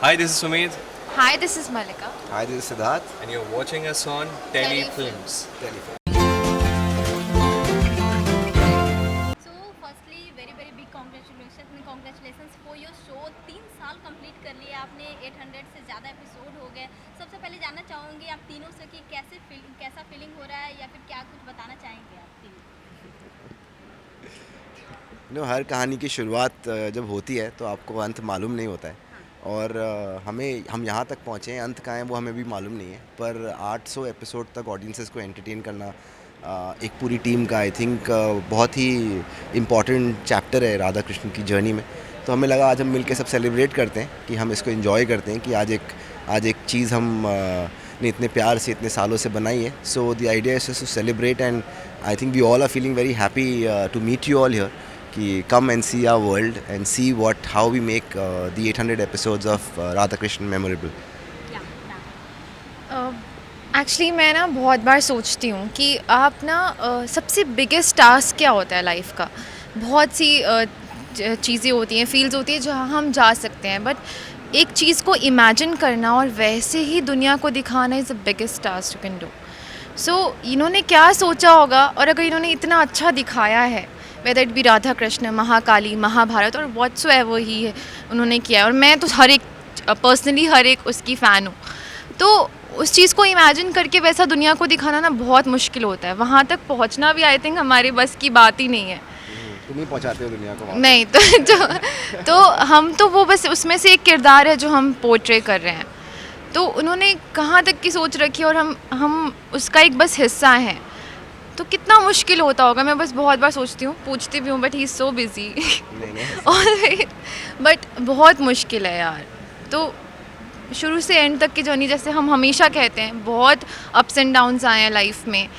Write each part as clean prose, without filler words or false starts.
Hi, this is Sumit, Hi, this is Malika. Hi, this is Siddharth. and you're watching us on Telefilms. Telefilms. Telefilm. So firstly very very big congratulations for your show 3 साल complete कर लिए आपने 800 से ज़्यादा episode हो गए सबसे पहले जानना चाहूँगी आप तीनों से कि कैसा फीलिंग हो रहा है या फिर क्या कुछ बताना चाहेंगे आप तीनों हर कहानी की शुरुआत जब होती है तो आपको अंत मालूम नहीं होता है और हम यहाँ तक पहुँचे हैं, अंत कहाँ है वो हमें भी मालूम नहीं है, पर 800 एपिसोड तक ऑडियंसेस को एंटरटेन करना एक पूरी टीम का आई थिंक बहुत ही इम्पॉर्टेंट चैप्टर है राधा कृष्ण की जर्नी में। तो हमें लगा आज हम मिलके सब सेलिब्रेट करते हैं कि हम इसको एंजॉय करते हैं कि आज एक चीज़ हम ने इतने प्यार से इतने सालों से बनाई है। So the idea is to celebrate and I think we all are feeling very happy to meet you all here कि come and see our world and see how we make the 800 episodes of Radha Krishnan memorable. या actually मैं ना बहुत बार सोचती हूँ कि आप ना सबसे बिगेस्ट टास्क क्या होता है लाइफ का। बहुत सी चीज़ें होती हैं, फील्ड्स होती हैं जहाँ हम जा सकते हैं, बट एक चीज़ को इमेजिन करना और वैसे ही दुनिया को दिखाना is the biggest task you can do. So इन्होंने क्या सोचा होगा, और अगर इन्होंने इतना अच्छा दिखाया है, whether it be Radha Krishna, Mahakali, Mahabharat और व्हाट्सो एवर ही है उन्होंने किया है, और मैं तो हर एक पर्सनली हर एक उसकी फ़ैन हूँ। तो उस चीज़ को इमेजिन करके वैसा दुनिया को दिखाना ना बहुत मुश्किल होता है। वहाँ तक पहुँचना भी आई थिंक हमारे बस की बात ही नहीं है। तुम ही पहुंचाते हो दुनिया को वहाँ नहीं तो हम तो वो बस उसमें से एक किरदार है जो हम पोर्ट्रे कर रहे हैं। तो उन्होंने कहाँ तक की सोच रखी है और हम उसका एक बस हिस्सा हैं। तो कितना मुश्किल होता होगा, मैं बस बहुत बार सोचती हूँ, पूछती भी हूँ, but he is so busy नहीं बट बहुत मुश्किल है यार। तो शुरू से एंड तक की जर्नी, जैसे हम हमेशा कहते हैं, बहुत अप्स एंड डाउन्स आए हैं लाइफ में।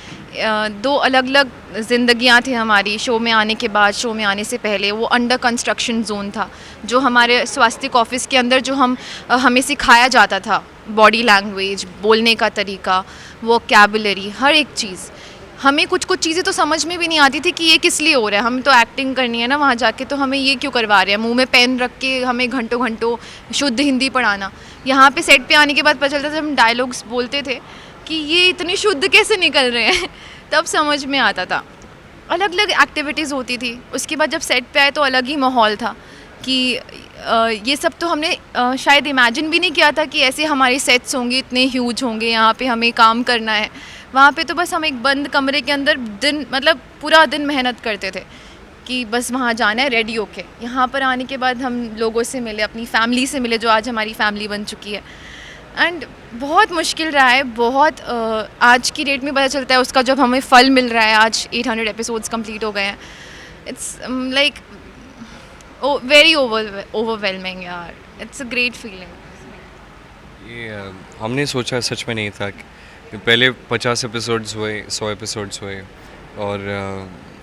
दो अलग अलग ज़िंदगियाँ थी हमारी, शो में आने के बाद, शो में आने से पहले। वो अंडर कंस्ट्रक्शन जोन था, जो हमारे स्वास्थ्य ऑफिस के अंदर जो हमें सिखाया जाता था, बॉडी लैंग्वेज, बोलने का तरीका, वोकैबुलरी, हर एक चीज़। हमें कुछ कुछ चीज़ें तो समझ में भी नहीं आती थी कि ये किस लिए हो रहा है। हमें तो एक्टिंग करनी है ना वहाँ जाके, तो हमें ये क्यों करवा रहे हैं, मुंह में पेन रख के हमें घंटों घंटों शुद्ध हिंदी पढ़ाना। यहाँ पे सेट पे आने के बाद पता चलता था, जब हम डायलॉग्स बोलते थे कि ये इतनी शुद्ध कैसे निकल रहे हैं तब समझ में आता था। अलग अलग एक्टिविटीज़ होती थी। उसके बाद जब सेट पे आए तो अलग ही माहौल था कि ये सब तो हमने शायद इमेजिन भी नहीं किया था कि ऐसे हमारे सेट्स होंगे, इतने ह्यूज होंगे, यहाँ पे हमें काम करना है। वहाँ पे तो बस हम एक बंद कमरे के अंदर पूरा दिन मेहनत करते थे कि बस वहाँ जाना है रेडी होके। यहाँ पर आने के बाद हम लोगों से मिले, अपनी फैमिली से मिले, जो आज हमारी फैमिली बन चुकी है। एंड बहुत मुश्किल रहा है, बहुत आज की डेट में पता चलता है उसका, जब हमें फल मिल रहा है। आज 800 एपिसोड्स कंप्लीट हो गए हैं। इट्स लाइक वेरी ओवरवेलमिंग यार। It's a great feeling. ये हमने सोचा सच में नहीं था कि पहले 50 एपिसोड्स हुए, 100 एपिसोड्स हुए, और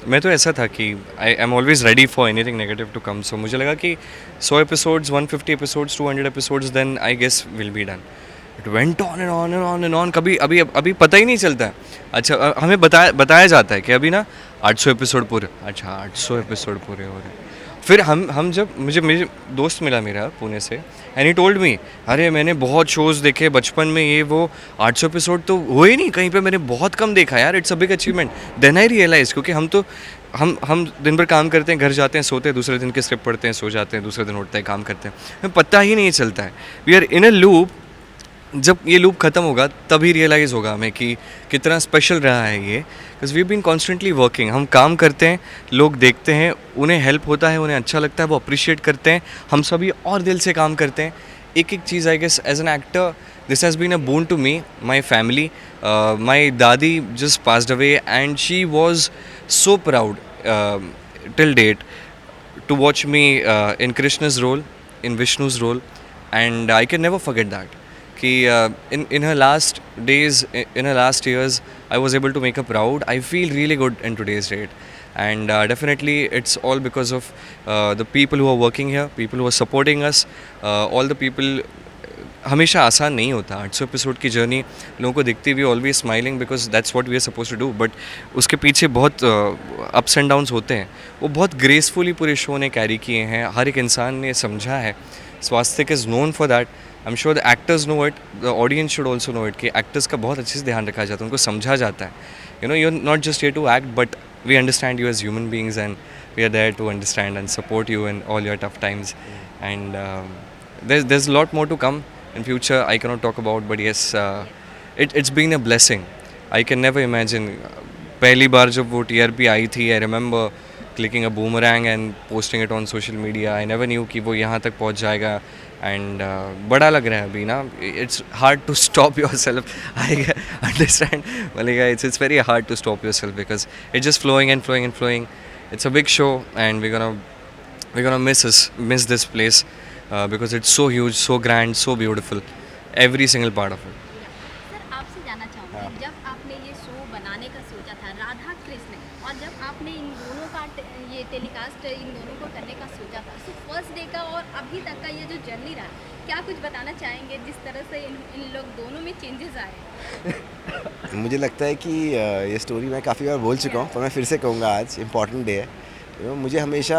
मैं तो ऐसा था कि I am always ready for anything negative to come. So मुझे लगा कि 100 episodes, 150 episodes, 200 episodes, then I guess will be done. It went on and on and on and on. कभी अभी पता ही नहीं चलता है। अच्छा, हमें बताया जाता है कि अभी ना 800 एपिसोड पूरे। अच्छा, 800 एपिसोड पूरे हो रहे हैं। फिर हम जब मेरे दोस्त मिला मेरा पुणे से, एंड ही टोल्ड मी, अरे मैंने बहुत शोज़ देखे बचपन में, ये वो 800 एपिसोड तो हुए ही नहीं कहीं पे, मैंने बहुत कम देखा यार, it's a big achievement. Then I realise, क्योंकि हम दिन भर काम करते हैं, घर जाते हैं, सोते हैं, दूसरे दिन के स्क्रिप्ट पढ़ते हैं, सो जाते हैं, दूसरे दिन उठते हैं, काम करते हैं, हमें पता ही नहीं चलता है। We are in a loop. जब ये लूप ख़त्म होगा तभी रियलाइज़ होगा हमें कि कितना स्पेशल रहा है ये, because we been constantly working. हम काम करते हैं, लोग देखते हैं, उन्हें हेल्प होता है, उन्हें अच्छा लगता है, वो अप्रिशिएट करते हैं, हम सभी और दिल से काम करते हैं। एक एक चीज़, I guess as an actor this has been a boon to me, my family. My dadi just passed away and she was so proud till date to watch me in Krishna's role, in Vishnu's role, and I can never forget that. कि in her last days, in her last years, I was able to make her proud. I feel really good in today's date, and definitely it's all because of the people who are working here, people who are supporting us, all the people. हमेशा आसान नहीं होता 800 episode की journey लोगों को दिखती हुई always smiling, because that's what we are suppose to do, but उसके पीछे बहुत अप्स एंड डाउन्स होते हैं। वो बहुत ग्रेसफुली पूरे शो ने कैरी किए हैं, हर एक इंसान ने समझा है Swastik is known for that. I'm sure the actors know it, the audience should also know it कि actors का बहुत अच्छे से ध्यान रखा जाता है, उनको समझा जाता है. You know, you're not just here to act, but we understand you as human beings, and we are there to understand and support you in all your tough times. And there's a lot more to come in future. I cannot talk about, but yes, it's been a blessing. I can never imagine. पहली बार जब वो TRP आई थी, I remember clicking a boomerang and posting it on social media. I never knew कि वो यहाँ तक पहुँच जाएगा. And बड़ा लग रहा है अभी ना. It's hard to stop yourself. I understand, Malika. It's very hard to stop yourself because it's just flowing and flowing and flowing. It's a big show, and we're gonna miss this place because it's so huge, so grand, so beautiful. Every single part of it. Sir आपसे जानना चाहूँगी जब आपने ये show बनाने का सोचा था राधा कृष्ण और जब आपने इन दोनों का ये टेलीकास्ट इन दोनों को करने का सोचा था सो फर्स्ट डे का और अभी तक का ये जो जर्नी रहा क्या कुछ बताना चाहेंगे जिस तरह से इन लोग दोनों में चेंजेस आए? मुझे लगता है कि ये स्टोरी मैं काफ़ी बार बोल चुका हूँ, पर मैं फिर से कहूँगा आज इम्पॉर्टेंट डे है. मुझे हमेशा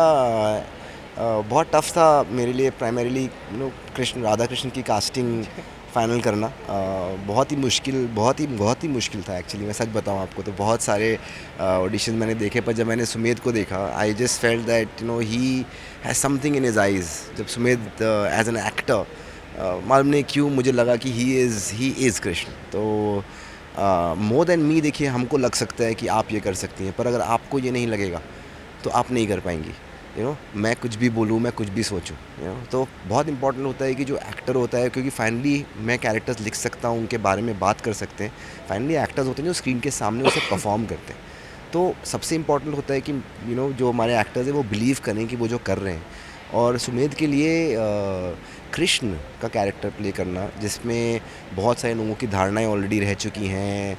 बहुत टफ था मेरे लिए प्राइमरीली राधा कृष्ण की कास्टिंग फाइनल करना. बहुत ही मुश्किल था एक्चुअली. मैं सच बताऊं आपको तो बहुत सारे ऑडिशन मैंने देखे, पर जब मैंने सुमेध को देखा I just felt that he has something in his eyes. जब सुमेध एज एन एक्टर मालूम नहीं क्यों मुझे लगा कि ही इज़ कृष्ण. तो मोर देन मी देखिए हमको लग सकता है कि आप ये कर सकती हैं, पर अगर आपको ये नहीं लगेगा तो आप नहीं कर पाएंगी. मैं कुछ भी बोलूँ, मैं कुछ भी सोचूं, तो बहुत इंपॉर्टेंट होता है कि जो एक्टर होता है, क्योंकि फाइनली मैं कैरेक्टर्स लिख सकता हूँ, उनके बारे में बात कर सकते हैं. फाइनली एक्टर्स होते हैं जो स्क्रीन के सामने उसे परफॉर्म करते हैं. तो सबसे इम्पॉर्टेंट होता है कि जो हमारे एक्टर्स हैं वो बिलीव करें कि वो जो कर रहे हैं. और सुमेध के लिए कृष्ण का कैरेक्टर प्ले करना जिसमें बहुत सारे लोगों की धारणाएं ऑलरेडी रह चुकी हैं.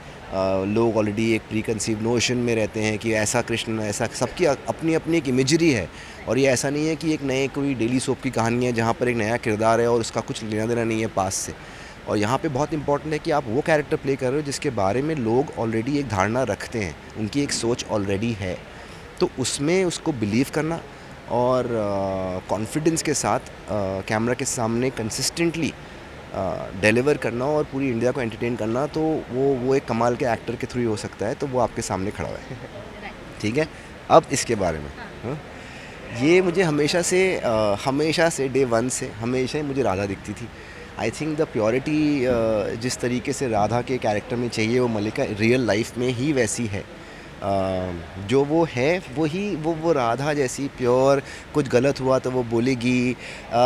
लोग ऑलरेडी एक प्री कंसीव नोशन में रहते हैं कि ऐसा कृष्ण, ऐसा सबकी अपनी अपनी एक इमेजरी है. और ये ऐसा नहीं है कि एक नए कोई डेली सोप की कहानी है जहाँ पर एक नया किरदार है और उसका कुछ लेना देना नहीं है पास से. और यहाँ पे बहुत इंपॉर्टेंट है कि आप वो कैरेक्टर प्ले कर रहे हो जिसके बारे में लोग ऑलरेडी एक धारणा रखते हैं, उनकी एक सोच ऑलरेडी है. तो उसमें उसको बिलीव करना और कॉन्फिडेंस के साथ कैमरा के सामने कंसिस्टेंटली डिलीवर करना और पूरी इंडिया को एंटरटेन करना, तो वो एक कमाल के एक्टर के थ्रू ही हो सकता है. तो वो आपके सामने खड़ा है. ठीक है. अब इसके बारे में ये मुझे हमेशा से डे वन से हमेशा ही मुझे राधा दिखती थी. आई थिंक द प्योरिटी जिस तरीके से राधा के कैरेक्टर में चाहिए वो मल्लिका रियल लाइफ में ही वैसी है. जो वो है वो राधा जैसी प्योर. कुछ गलत हुआ तो वो बोलेगी.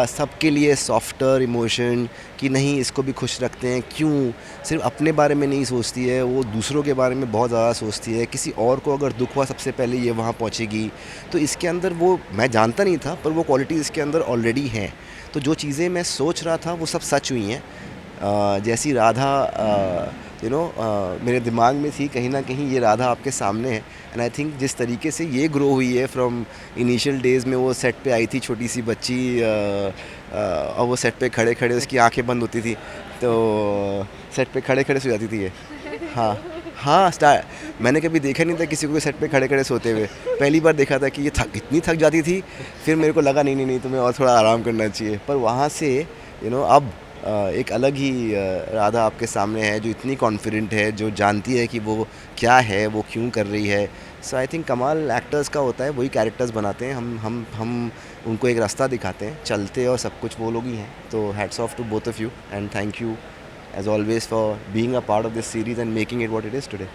सबके लिए सॉफ्टर इमोशन कि नहीं इसको भी खुश रखते हैं. क्यों सिर्फ अपने बारे में नहीं सोचती है, वो दूसरों के बारे में बहुत ज़्यादा सोचती है. किसी और को अगर दुख हुआ सबसे पहले ये वहाँ पहुँचेगी. तो इसके अंदर वो मैं जानता नहीं था, पर वो क्वालिटी इसके अंदर ऑलरेडी हैं. तो जो चीज़ें मैं सोच रहा था वो सब सच हुई हैं. जैसी राधा मेरे दिमाग में थी, कहीं ना कहीं ये राधा आपके सामने है. एंड आई थिंक जिस तरीके से ये ग्रो हुई है फ्रॉम इनिशियल डेज़ में, वो सेट पे आई थी छोटी सी बच्ची और वो सेट पे खड़े खड़े उसकी आंखें बंद होती थी, तो सेट पे खड़े खड़े सो जाती थी ये. हाँ मैंने कभी देखा नहीं था किसी को सेट पे खड़े खड़े सोते हुए. पहली बार देखा था कि ये इतनी थक जाती थी. फिर मेरे को लगा नहीं तुम्हें और थोड़ा आराम करना चाहिए. पर वहाँ से अब एक अलग ही राधा आपके सामने है जो इतनी कॉन्फिडेंट है, जो जानती है कि वो क्या है, वो क्यों कर रही है. सो आई थिंक कमाल एक्टर्स का होता है, वही कैरेक्टर्स बनाते हैं. हम उनको एक रास्ता दिखाते हैं, चलते और सब कुछ वो लोग ही हैं. तो hats off to both of you and thank you as always for being a part of this series and making it what it is today.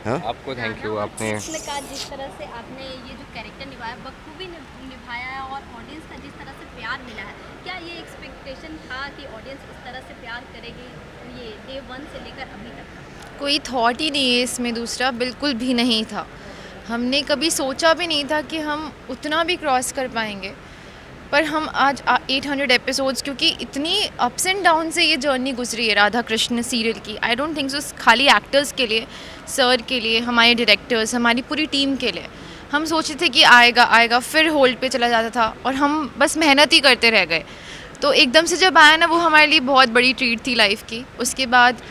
आपको थैंक यू. आपने कृष्ण का जिस तरह से आपने ये जो कैरेक्टर निभाया बखूबी निभाया है और ऑडियंस का जिस तरह से प्यार मिला है, क्या ये एक्सपेक्टेशन था कि ऑडियंस इस तरह से प्यार करेगी ये डे वन से लेकर अभी तक? कोई थॉट ही नहीं है इसमें, दूसरा बिल्कुल भी नहीं था. हमने कभी सोचा भी नहीं था कि हम उतना भी क्रॉस कर पाएंगे. पर हम आज 800 एपिसोड्स, क्योंकि इतनी अप्स एंड डाउन से ये जर्नी गुजरी है राधा कृष्ण सीरियल की. आई डोंट थिंक सो खाली एक्टर्स के लिए, सर के लिए, हमारे डायरेक्टर्स, हमारी पूरी टीम के लिए. हम सोचे थे कि आएगा फिर होल्ड पे चला जाता था और हम बस मेहनत ही करते रह गए. तो एकदम से जब आया ना, वो हमारे लिए बहुत बड़ी ट्रीट थी लाइफ की. उसके बाद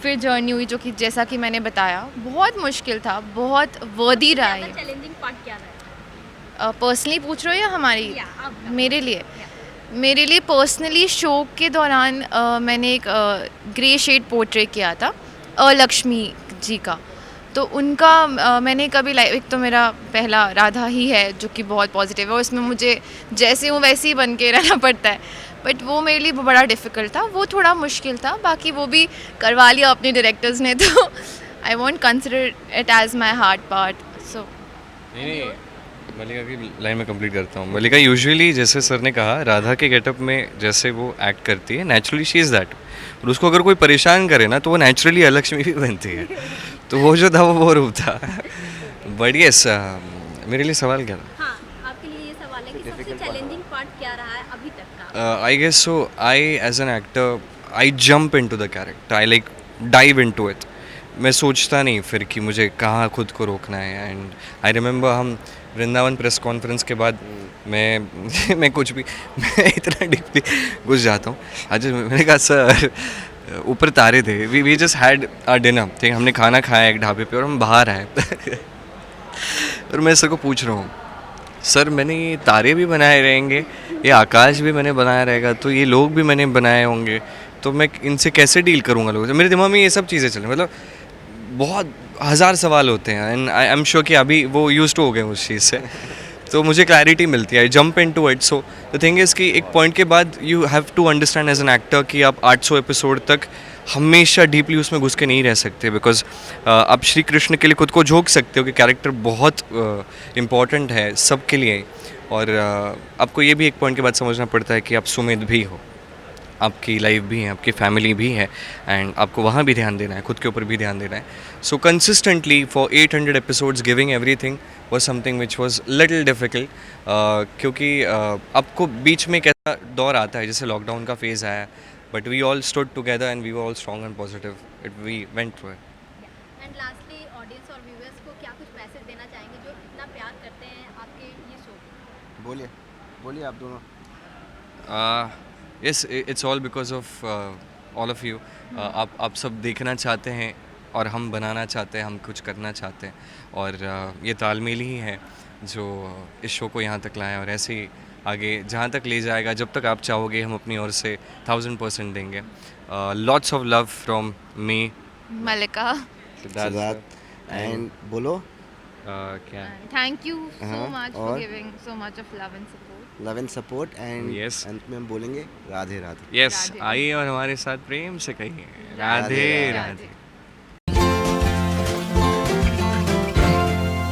फिर जर्नी हुई जो कि जैसा कि मैंने बताया बहुत मुश्किल था, बहुत वर्दी रहा है. चैलेंजिंग पार्ट क्या रहा है? पर्सनली पूछ रहे हो या हमारी? या आपका? मेरे लिए मेरे लिए पर्सनली शो के दौरान मैंने एक ग्रे शेड पोर्ट्रे किया था लक्ष्मी जी का। तो उनका मैंने कभी लाइव, एक तो मेरा पहला राधा ही है जो कि बहुत पॉजिटिव है और उसमें मुझे जैसे हूँ वैसे ही बन के रहना पड़ता है, बट वो मेरे लिए बड़ा डिफ़िकल्ट था, वो थोड़ा मुश्किल था। बाकी वो भी करवा लिया अपने डायरेक्टर्स ने, तो I won't consider it as my hard part. So नहीं, मल्लिका की लाइन में कंप्लीट करता हूँ। मल्लिका यूजुअली जैसे सर ने कहा राधा के गेटअप में जैसे वो एक्ट करती है नेचुरली शी इज़ दैट, और उसको अगर कोई परेशान करे ना तो वो नेचुरली अलक्ष्मी भी बनती है। तो वो जो था वो रूप था। बट यस, मेरे लिए सवाल क्या था? हाँ, आपके लिए ये सवाल है कि सबसे चैलेंजिंग पार्ट क्या रहा है अभी तक का? I guess so. As an actor, I jump into the character. I like dive into it. मैं सोचता नहीं फिर कि मुझे कहाँ खुद को रोकना है। एंड आई रिमेंबर हम वृंदावन प्रेस कॉन्फ्रेंस के बाद मैं कुछ भी मैं इतना डीपली घुस जाता हूँ। आज मैंने कहा सर ऊपर तारे थे, we just had a dinner, ठीक, हमने खाना खाया एक ढाबे पे और हम बाहर आए। और मैं सर को पूछ रहा हूँ सर मैंने ये तारे भी बनाए रहेंगे, ये आकाश भी मैंने बनाया रहेगा, तो ये लोग भी मैंने बनाए होंगे, तो मैं इनसे कैसे डील करूँगा लोगों से? मेरे दिमाग में ये सब चीज़ें चल रही, मतलब बहुत हज़ार सवाल होते हैं। एंड आई एम श्योर कि अभी वो यूज टू हो गए उस चीज़ से, तो मुझे क्लैरिटी मिलती है। I jump into it. So the thing is कि एक पॉइंट के बाद you have to understand as an actor कि आप 800 एपिसोड तक हमेशा डीपली उसमें घुस के नहीं रह सकते, बिकॉज आप श्री कृष्ण के लिए खुद को झोंक सकते हो कि कैरेक्टर बहुत इम्पॉर्टेंट है सबके लिए। और आपको ये भी एक पॉइंट के बाद समझना पड़ता है कि आप सुमित भी हो, आपकी लाइफ भी है, आपकी फैमिली भी है, एंड आपको वहाँ भी ध्यान देना है, खुद के ऊपर भी ध्यान देना है। So consistently for 800 episodes giving everything was something which was little difficult, क्योंकि आपको बीच में एक ऐसा दौर आता है जैसे लॉकडाउन का फेज़ आया, but we all stood together and we were all strong and positive, it we went through it. And lastly audience और व्यूअर्स को क्या कुछ मैसेज देना चाहेंगे जो इतना प्यार करते हैं आपके ये शो को? बोलिए बोलिए आप दोनों। Yes, it's all because of all of you. आप सब देखना चाहते हैं और हम बनाना चाहते हैं, हम कुछ करना चाहते हैं, और ये तालमेल ही है जो इस शो को यहाँ तक लाया और ऐसे ही आगे जहाँ तक ले जाएगा। जब तक आप चाहोगे हम अपनी ओर से 1000% देंगे। Lots of love from me, Mallika, Siddharth and बोलो क्या थैंक यू सो हाँ, मच फॉर और? Giving so much of love and support. Love and support and Yes. अंत में हम बोलेंगे राधे राधे। यस, राधे। आइए और हमारे साथ प्रेम से कहिए राधे राधे राधे। राधे।